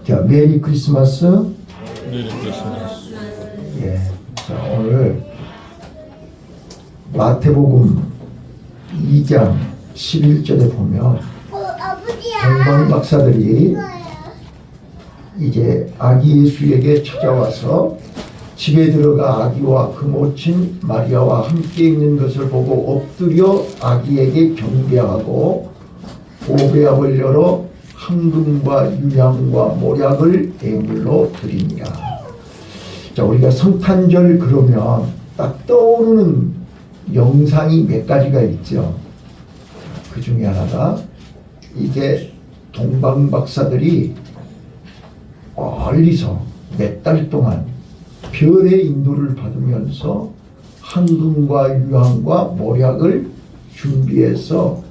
자, 메리 크리스마스. 메리 크리스마스. 예. 자, 오늘 마태복음 2장 11절에 보면 동방 박사들이 이제 아기 예수에게 찾아와서 집에 들어가 아기와 그 모친 마리아와 함께 있는 것을 보고 엎드려 아기에게 경배하고 보배압을 열어 황금과 유향과 모략을 예물로 드립니다. 자, 우리가 성탄절 그러면 딱 떠오르는 영상이 몇 가지가 있죠. 그 중에 하나가 이게 동방 박사들이 멀리서 몇 달 동안 별의 인도를 받으면서 황금과 유향과 모략을 준비해서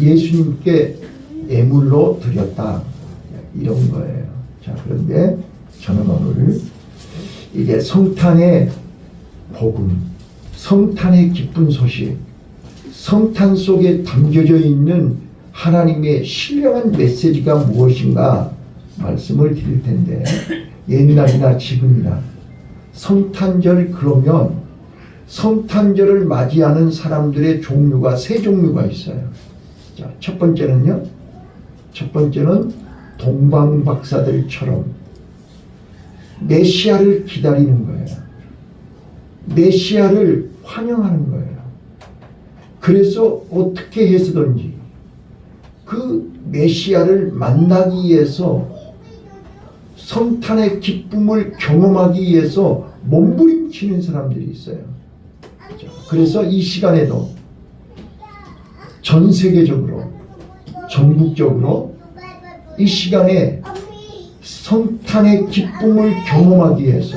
예수님께 예물로 드렸다, 이런 거예요. 자, 그런데 저는 오늘 이게 성탄의 복음, 성탄의 기쁜 소식, 성탄 속에 담겨져 있는 하나님의 신령한 메시지가 무엇인가 말씀을 드릴 텐데, 옛날이나 지금이나 성탄절 그러면 성탄절을 맞이하는 사람들의 종류가 세 종류가 있어요. 자, 첫 번째는 동방 박사들처럼 메시아를 기다리는 거예요. 메시아를 환영하는 거예요. 그래서 어떻게 해서든지 그 메시아를 만나기 위해서, 성탄의 기쁨을 경험하기 위해서 몸부림치는 사람들이 있어요. 그래서 이 시간에도 전 세계적으로, 전국적으로 이 시간에 성탄의 기쁨을 경험하기 위해서,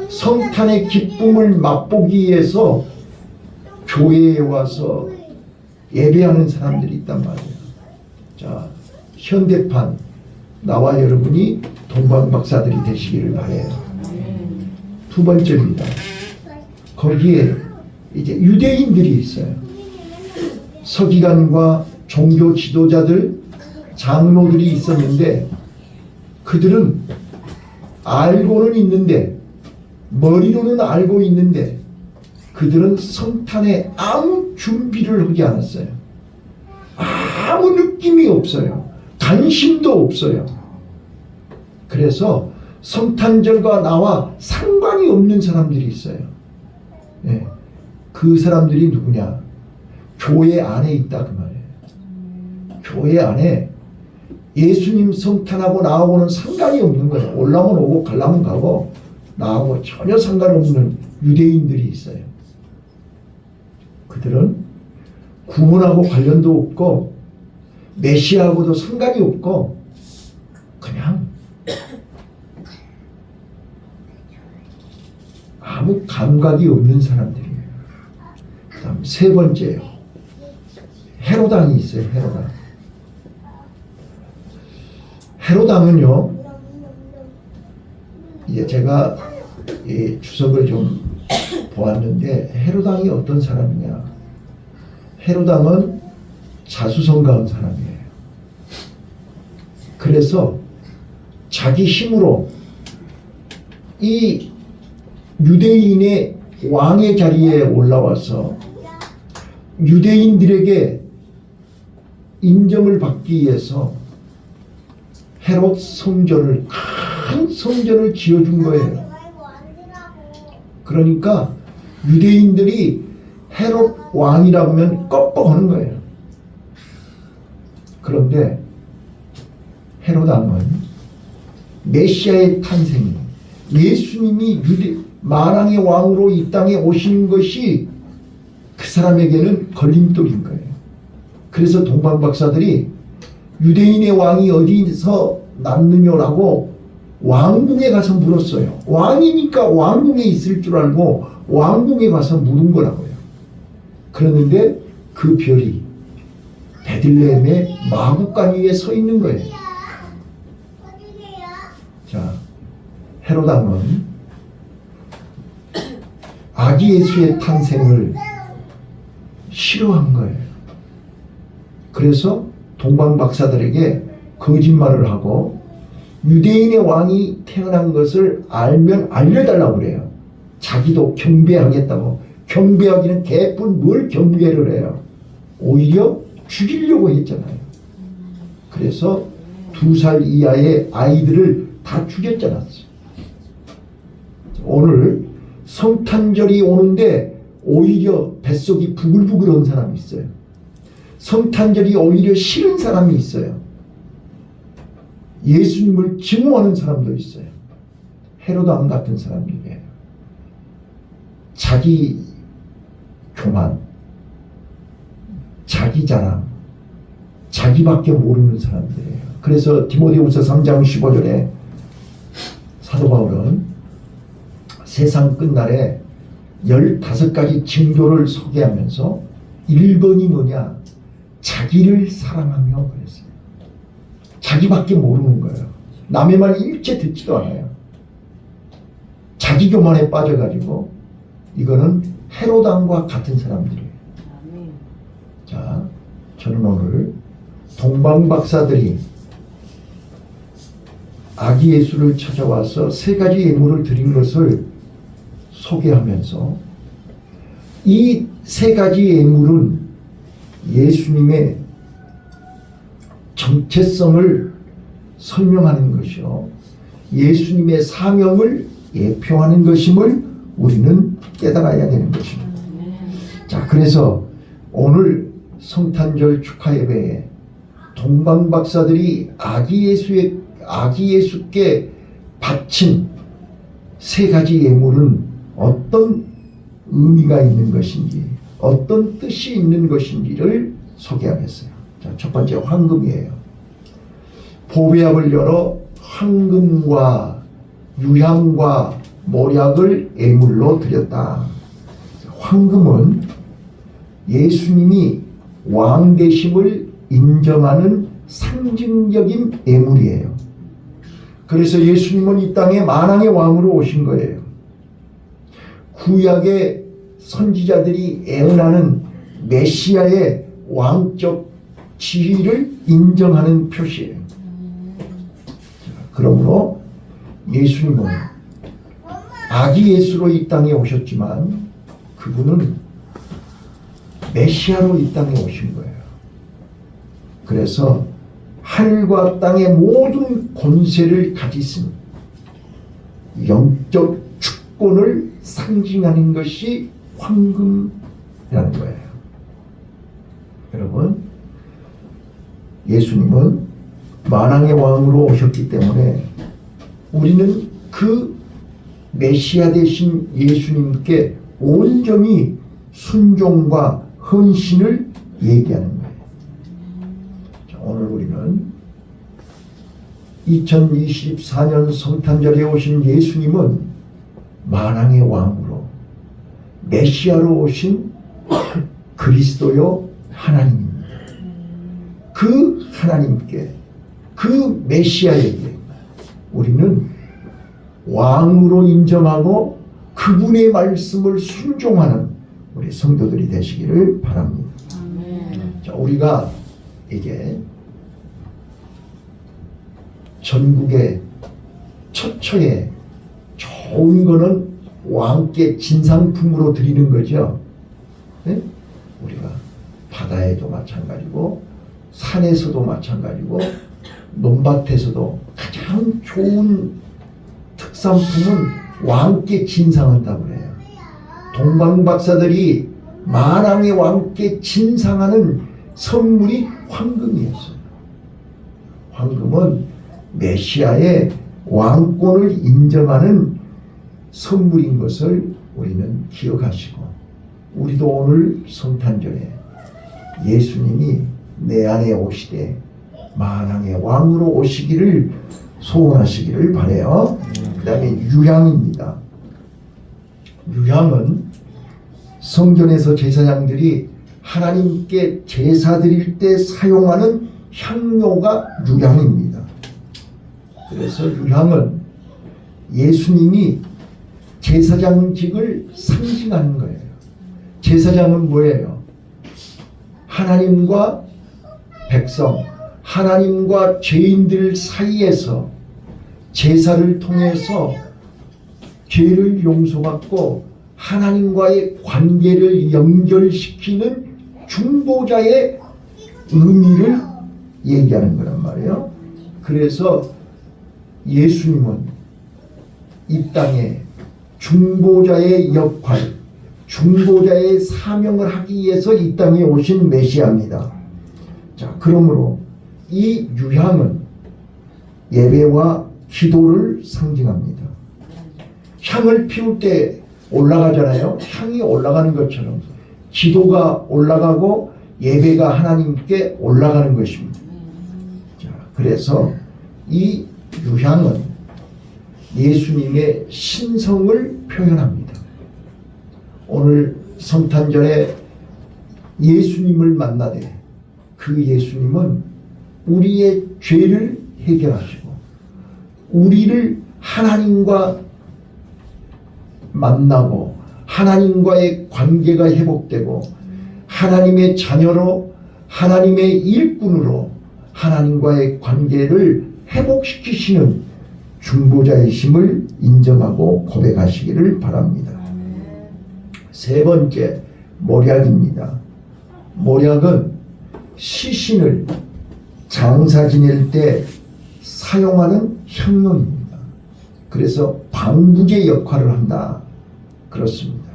성탄의 기쁨을 맛보기 위해서 교회에 와서 예배하는 사람들이 있단 말이에요. 자, 현대판 나와 여러분이 동방 박사들이 되시기를 바래요. 두 번째입니다. 거기에 이제 유대인들이 있어요. 서기관과 종교 지도자들, 장로들이 있었는데 그들은 알고는 있는데, 머리로는 알고 있는데 그들은 성탄에 아무 준비를 하지 않았어요. 아무 느낌이 없어요. 관심도 없어요. 그래서 성탄절과 나와 상관이 없는 사람들이 있어요. 네. 그 사람들이 누구냐? 교회 안에 있다, 그 말이에요. 교회 안에 예수님 성탄하고 나하고는 상관이 없는 거예요. 올라오면 오고 가려면 가고 나하고 전혀 상관없는 유대인들이 있어요. 그들은 구원하고 관련도 없고 메시아하고도 상관이 없고 그냥 아무 감각이 없는 사람들이에요. 그 다음 세 번째요. 헤로당이 있어요. 헤로당. 헤로당은요, 이제 제가 이 주석을 좀 보았는데, 헤로당이 어떤 사람이냐? 헤로당은 자수성가한 사람이에요. 그래서 자기 힘으로 이 유대인의 왕의 자리에 올라와서 유대인들에게 인정을 받기 위해서 헤롯 성전을, 큰 성전을 지어준 거예요. 그러니까 유대인들이 헤롯 왕이라고 하면 껍벅하는 거예요. 그런데 헤롯 왕은 메시아의 탄생이, 예수님이 만왕의 왕으로 이 땅에 오신 것이 그 사람에게는 걸림돌인 거예요. 그래서 동방 박사들이 유대인의 왕이 어디서 났느냐라고 왕궁에 가서 물었어요. 왕이니까 왕궁에 있을 줄 알고 왕궁에 가서 물은 거라고요. 그러는데 그 별이 베들레헴의 마구간 위에 서 있는 거예요. 자, 헤로당은 아기 예수의 탄생을 싫어한 거예요. 그래서 동방 박사들에게 거짓말을 하고 유대인의 왕이 태어난 것을 알면 알려달라고 그래요. 자기도 경배하겠다고. 경배하기는 개뿔 뭘 경배를 해요. 오히려 죽이려고 했잖아요. 그래서 2살 이하의 아이들을 다 죽였잖아요. 오늘 성탄절이 오는데 오히려 뱃속이 부글부글한 사람이 있어요. 성탄절이 오히려 싫은 사람이 있어요. 예수님을 증오하는 사람도 있어요. 헤로드 왕 같은 사람들이에요. 자기 교만, 자기 자랑, 자기밖에 모르는 사람들이에요. 그래서 디모데후서 3장 15절에 사도 바울은 세상 끝날에 15가지 징조를 소개하면서 1번이 뭐냐? 자기를 사랑하며 그랬어요. 자기밖에 모르는 거예요. 남의 말 일체 듣지도 않아요. 자기 교만에 빠져가지고 이거는 헤로드 왕과 같은 사람들이에요. 자, 저는 오늘 동방박사들이 아기 예수를 찾아와서 3가지 예물을 드린 것을 소개하면서 이 3가지 예물은 예수님의 정체성을 설명하는 것이요, 예수님의 사명을 예표하는 것임을 우리는 깨달아야 되는 것입니다. 자, 그래서 오늘 성탄절 축하 예배에 동방박사들이 아기 예수께 바친 3가지 예물은 어떤 의미가 있는 것인지, 어떤 뜻이 있는 것인지를 소개하겠어요. 자, 첫 번째 황금이에요. 보배압을 열어 황금과 유향과 모략을 예물로 드렸다. 황금은 예수님이 왕 되심을 인정하는 상징적인 예물이에요. 그래서 예수님은 이 땅에 만왕의 왕으로 오신 거예요. 구약의 선지자들이 애언하는 메시아의 왕적 지위를 인정하는 표시예요. 그러므로 예수님은 아기 예수로 이 땅에 오셨지만 그분은 메시아로 이 땅에 오신 거예요. 그래서 하늘과 땅의 모든 권세를 가지신 영적 주권을 상징하는 것이 황금이라는 거예요. 여러분, 예수님은 만왕의 왕으로 오셨기 때문에 우리는 그 메시아 되신 예수님께 온전히 순종과 헌신을 얘기하는 거예요. 자, 오늘 우리는 2024년 성탄절에 오신 예수님은 만왕의 왕으로 메시아로 오신 그리스도요 하나님입니다. 그 하나님께, 그 메시아에게 우리는 왕으로 인정하고 그분의 말씀을 순종하는 우리 성도들이 되시기를 바랍니다. 자, 우리가 이게 전국에 처처에 좋은 거는 왕께 진상품으로 드리는 거죠. 네? 우리가 바다에도 마찬가지고 산에서도 마찬가지고 논밭에서도 가장 좋은 특산품은 왕께 진상한다고 해요. 동방박사들이 만왕의 왕께 진상하는 선물이 황금이었어요. 황금은 메시아의 왕권을 인정하는 선물인 것을 우리는 기억하시고, 우리도 오늘 성탄절에 예수님이 내 안에 오시되 만왕의 왕으로 오시기를 소원하시기를 바라요. 그 다음에 유향입니다. 유향은 성전에서 제사장들이 하나님께 제사 드릴 때 사용하는 향료가 유향입니다. 그래서 유향은 예수님이 제사장직을 상징하는 거예요. 제사장은 뭐예요? 하나님과 백성, 하나님과 죄인들 사이에서 제사를 통해서 죄를 용서받고 하나님과의 관계를 연결시키는 중보자의 의미를 얘기하는 거란 말이에요. 그래서 예수님은 이 땅에 중보자의 역할, 중보자의 사명을 하기 위해서 이 땅에 오신 메시아입니다. 자, 그러므로 이 유향은 예배와 기도를 상징합니다. 향을 피울 때 올라가잖아요. 향이 올라가는 것처럼 기도가 올라가고 예배가 하나님께 올라가는 것입니다. 자, 그래서 이 유향은 예수님의 신성을 표현합니다. 오늘 성탄절에 예수님을 만나되 그 예수님은 우리의 죄를 해결하시고 우리를 하나님과 만나고 하나님과의 관계가 회복되고 하나님의 자녀로 하나님의 일꾼으로 하나님과의 관계를 회복시키시는 중보자이심을 인정하고 고백하시기를 바랍니다. 세 번째, 몰약입니다. 몰약은 시신을 장사 지낼 때 사용하는 향료입니다. 그래서 방부제 역할을 한다. 그렇습니다.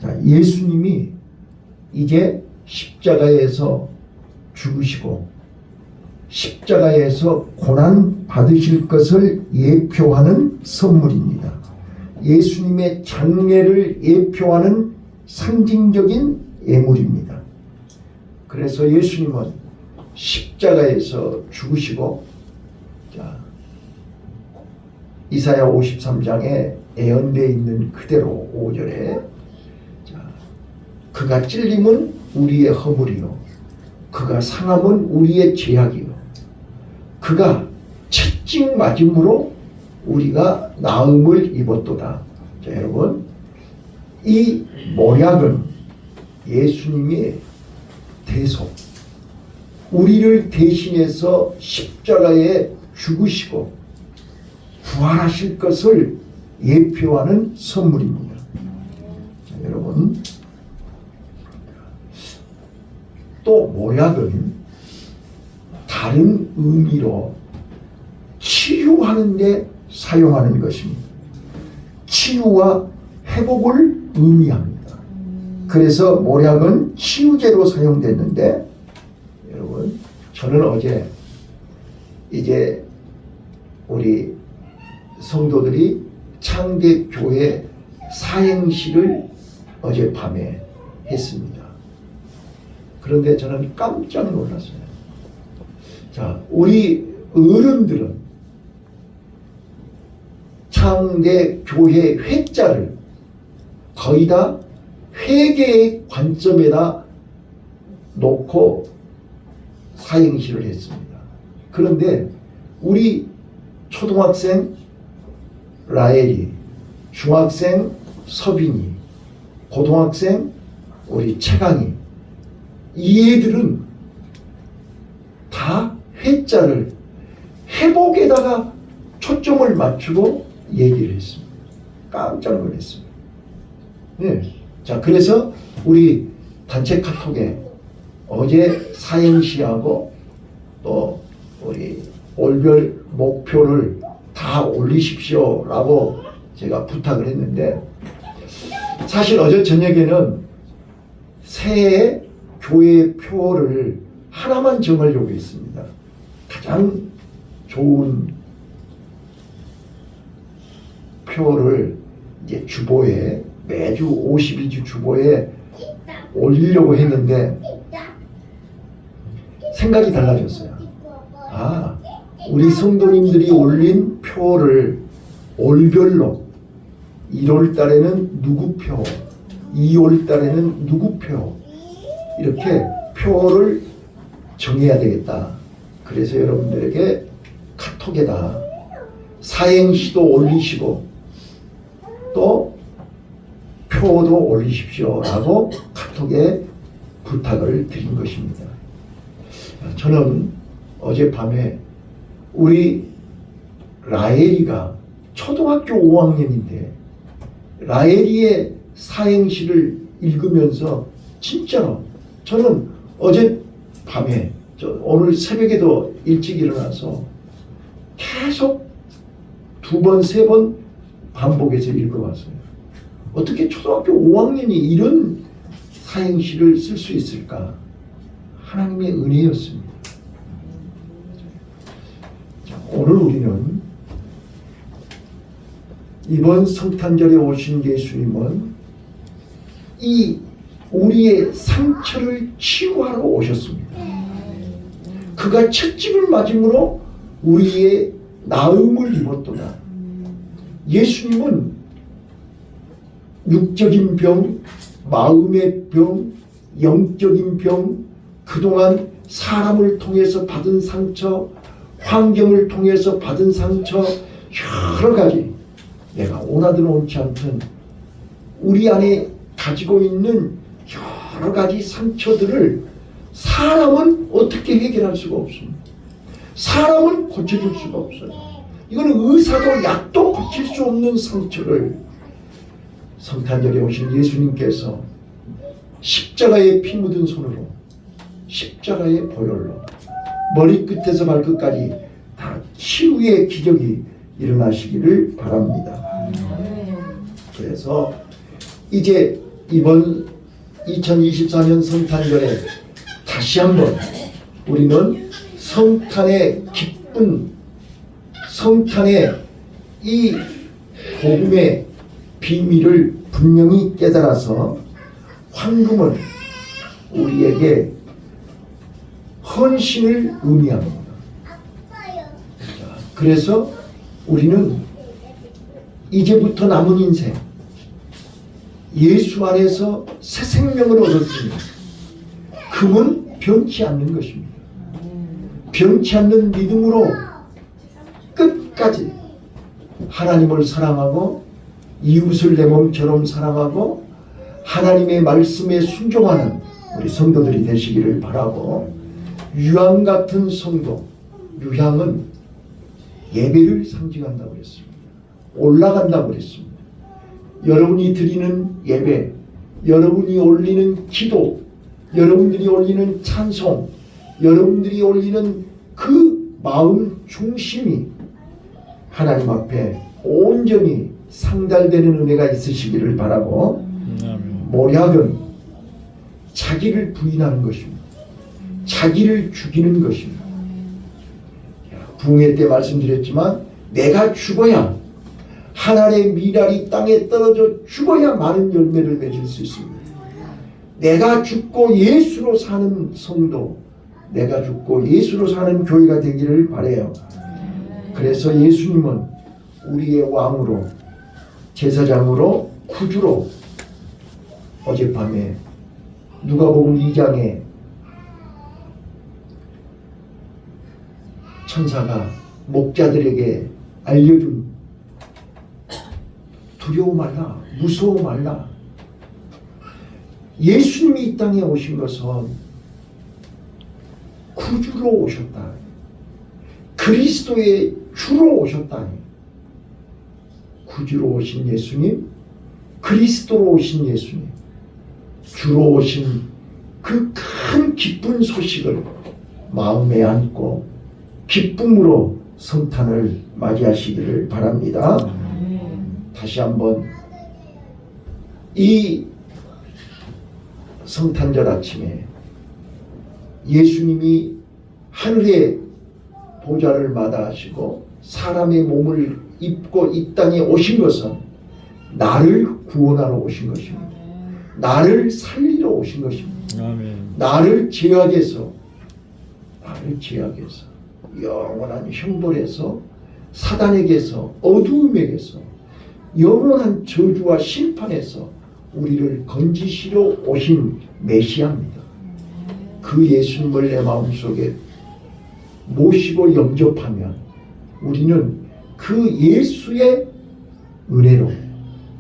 자, 예수님이 이제 십자가에서 죽으시고 십자가에서 고난 받으실 것을 예표하는 선물입니다. 예수님의 장례를 예표하는 상징적인 예물입니다. 그래서 예수님은 십자가에서 죽으시고, 자, 이사야 53장에 예언되어 있는 그대로 5절에 자, 그가 찔림은 우리의 허물이요 그가 상함은 우리의 죄악이요 그가 채찍 맞음으로 우리가 나음을 입었도다. 자, 여러분, 이 몰약은 예수님의 대속, 우리를 대신해서 십자가에 죽으시고 부활하실 것을 예표하는 선물입니다. 자, 여러분, 또 몰약은 다른 의미로 치유하는 데 사용하는 것입니다. 치유와 회복을 의미합니다. 그래서 몰약은 치유제로 사용됐는데, 여러분, 저는 어제 이제 우리 성도들이 창대교회 사행시를 어젯밤에 했습니다. 그런데 저는 깜짝 놀랐어요. 자, 우리 어른들은 창대교회 회자를 거의 다 회계의 관점에다 놓고 사행시를 했습니다. 그런데 우리 초등학생 라엘이, 중학생 서빈이, 고등학생 우리 채강이, 이 애들은 다 회자를 회복에다가 초점을 맞추고 얘기를 했습니다. 깜짝 놀랐습니다. 네. 자, 그래서 우리 단체 카톡에 어제 사행시하고 또 우리 올별 목표를 다 올리십시오 라고 제가 부탁을 했는데, 사실 어제 저녁에는 새해 교회 표를 하나만 정하려고 했습니다. 가장 좋은 표를 이제 주보에, 매주 52주 주보에 올리려고 했는데 생각이 달라졌어요. 아, 우리 성도님들이 올린 표를 올별로 1월 달에는 누구 표, 2월 달에는 누구 표, 이렇게 표를 정해야 되겠다. 그래서 여러분들에게 카톡에다 사행시도 올리시고 또 표도 올리십시오 라고 카톡에 부탁을 드린 것입니다. 저는 어젯밤에 우리 라헬이가 초등학교 5학년인데 라헬이의 사행시를 읽으면서 진짜로 저는 어젯밤에 오늘 새벽에도 일찍 일어나서 계속 2번, 3번 반복해서 읽어봤어요. 어떻게 초등학교 5학년이 이런 사행시를 쓸 수 있을까? 하나님의 은혜였습니다. 자, 오늘 우리는 이번 성탄절에 오신 예수님은 이 우리의 상처를 치유하러 오셨습니다. 그가 채찍을 맞음으로 우리의 나음을 입었도다. 예수님은 육적인 병, 마음의 병, 영적인 병, 그동안 사람을 통해서 받은 상처, 환경을 통해서 받은 상처, 여러 가지 내가 원하든 원치 않든 우리 안에 가지고 있는 여러 가지 상처들을 사람은 어떻게 해결할 수가 없습니다. 사람은 고쳐줄 수가 없어요. 이거는 의사도 약도 고칠 수 없는 상처를 성탄절에 오신 예수님께서 십자가에 피 묻은 손으로, 십자가의 보혈로 머리끝에서 발끝까지 다 치유의 기적이 일어나시기를 바랍니다. 그래서 이제 이번 2024년 성탄절에 다시 한번 우리는 성탄의 기쁜, 성탄의 이 복음의 비밀을 분명히 깨달아서 황금은 우리에게 헌신을 의미합니다. 그래서 우리는 이제부터 남은 인생 예수 안에서 새 생명을 얻었습니다. 금은 변치 않는 것입니다. 변치 않는 믿음으로 끝까지 하나님을 사랑하고 이웃을 내 몸처럼 사랑하고 하나님의 말씀에 순종하는 우리 성도들이 되시기를 바라고, 유향 같은 성도, 유향은 예배를 상징한다고 그랬습니다. 올라간다고 그랬습니다. 여러분이 드리는 예배, 여러분이 올리는 기도, 여러분들이 올리는 찬송, 여러분들이 올리는 그 마음 중심이 하나님 앞에 온전히 상달되는 은혜가 있으시기를 바라고, 모략은 자기를 부인하는 것입니다. 자기를 죽이는 것입니다. 부흥회 때 말씀드렸지만 내가 죽어야, 하나님의 미랄이 땅에 떨어져 죽어야 많은 열매를 맺을 수 있습니다. 내가 죽고 예수로 사는 성도, 내가 죽고 예수로 사는 교회가 되기를 바라요. 그래서 예수님은 우리의 왕으로, 제사장으로, 구주로 어젯밤에 누가복음 2장에 천사가 목자들에게 알려준 두려워 말라, 무서워 말라. 예수님이 이 땅에 오신 것은 구주로 오셨다. 그리스도의 주로 오셨다. 구주로 오신 예수님, 그리스도로 오신 예수님, 주로 오신 그 큰 기쁜 소식을 마음에 안고 기쁨으로 성탄을 맞이하시기를 바랍니다. 다시 한번 이 성탄절 아침에 예수님이 하늘의 보좌를 마다하시고 사람의 몸을 입고 이 땅에 오신 것은 나를 구원하러 오신 것입니다. 나를 살리러 오신 것입니다. 나를 제약에서 영원한 형벌에서, 사단에게서, 어두움에게서, 영원한 저주와 심판에서 우리를 건지시러 오신 메시아입니다. 그 예수님을 내 마음속에 모시고 영접하면 우리는 그 예수의 은혜로,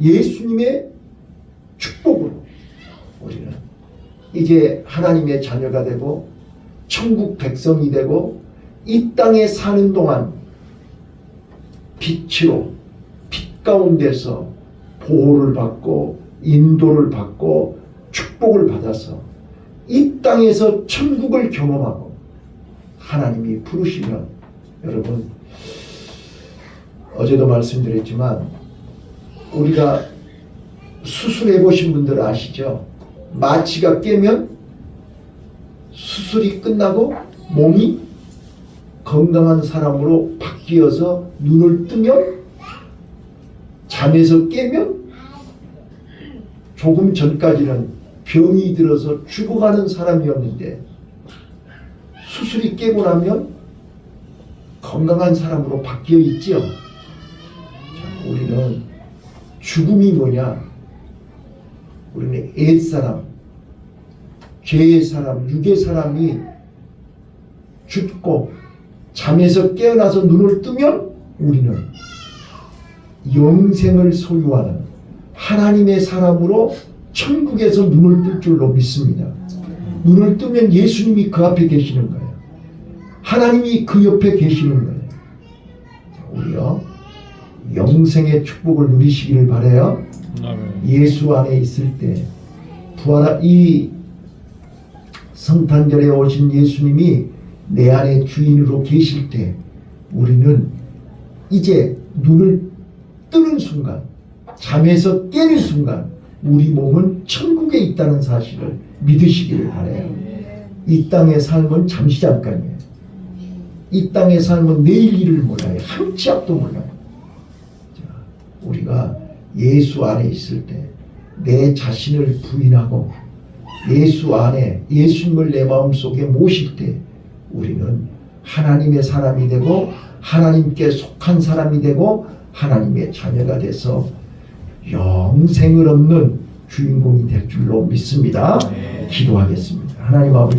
예수님의 축복으로 우리는 이제 하나님의 자녀가 되고 천국 백성이 되고 이 땅에 사는 동안 빛으로 빛 가운데서 보호를 받고 인도를 받고 축복을 받아서 이 땅에서 천국을 경험하고 하나님이 부르시면, 여러분 어제도 말씀드렸지만 우리가 수술해 보신 분들 아시죠? 마취가 깨면 수술이 끝나고 몸이 건강한 사람으로 바뀌어서 눈을 뜨면, 잠에서 깨면 조금 전까지는 병이 들어서 죽어가는 사람이었는데 수술이 깨고 나면 건강한 사람으로 바뀌어 있죠. 자, 우리는 죽음이 뭐냐? 우리는 옛사람, 죄의 사람, 육의 사람이 죽고 잠에서 깨어나서 눈을 뜨면 우리는 영생을 소유하는 하나님의 사람으로 천국에서 눈을 뜰 줄로 믿습니다. 눈을 뜨면 예수님이 그 앞에 계시는 거예요. 하나님이 그 옆에 계시는 거예요. 우리요, 영생의 축복을 누리시기를 바라요. 아멘. 예수 안에 있을 때, 이 성탄절에 오신 예수님이 내 안에 주인으로 계실 때 우리는 이제 눈을 뜨는 순간, 잠에서 깨는 순간 우리 몸은 천국에 있다는 사실을 믿으시기를 바라요. 이 땅의 삶은 잠시 잠깐이에요. 이 땅의 삶은 내일 일을 몰라요. 한 치 앞도 몰라요. 자, 우리가 예수 안에 있을 때 내 자신을 부인하고 예수 안에 예수님을 내 마음속에 모실 때 우리는 하나님의 사람이 되고 하나님께 속한 사람이 되고 하나님의 자녀가 돼서 영생을 얻는 주인공이 될 줄로 믿습니다. 기도하겠습니다. 하나님 아버지,